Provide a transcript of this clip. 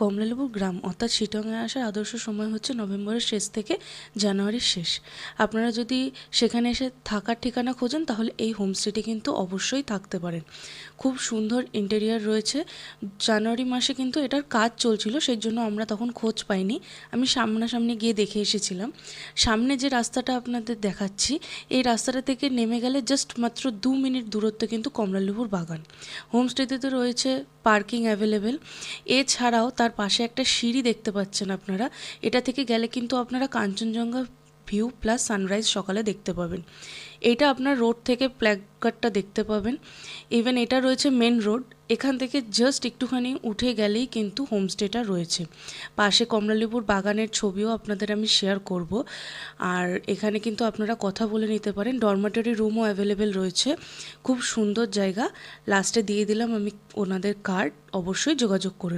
কমলালেবু গ্রাম অর্থাৎ শিটংয়ে আসার আদর্শ সময় হচ্ছে নভেম্বরের শেষ থেকে জানুয়ারির শেষ। আপনারা যদি সেখানে এসে থাকার ঠিকানা খোঁজেন তাহলে এই হোমস্টেটি কিন্তু অবশ্যই থাকতে পারেন। খুব সুন্দর ইন্টেরিয়ার রয়েছে। জানুয়ারি মাসে কিন্তু এটার কাজ চলছিল, সেই জন্য আমরা তখন খোঁজ পাইনি। আমি সামনাসামনি গিয়ে দেখে এসেছিলাম। সামনে যে রাস্তাটা আপনাদের দেখাচ্ছি, এই রাস্তাটা থেকে নেমে গেলে জাস্ট মাত্র 2 মিনিট দূরত্বে কিন্তু কমলালেবুর বাগান। হোমস্টেতে রয়েছে পার্কিং অ্যাভেলেবেল। এছাড়াও তার পাশে একটা সিঁড়ি দেখতে পাচ্ছেন আপনারা। এটা থেকে গেলে কিন্তু আপনারা কাঞ্চনজঙ্ঘা ভিউ প্লাস সানরাইজ সকালে দেখতে পাবেন। এটা আপনার রোড থেকে প্ল্যাকার্ডটা দেখতে পাবেন। ইভেন এটা রয়েছে মেন রোড, এখান থেকে জাস্ট একটুখানি উঠে গেলেই কিন্তু হোমস্টেটা রয়েছে। পাশে কমলালেবুর বাগানের ছবিও আপনাদের আমি শেয়ার করব। আর এখানে কিন্তু আপনারা কথা বলে নিতে পারেন। ডরমেটরি রুমও অ্যাভেলেবেল রয়েছে। খুব সুন্দর জায়গা। লাস্টে দিয়ে দিলাম আমি ওনাদের কার্ড, অবশ্যই যোগাযোগ করে নেবেন।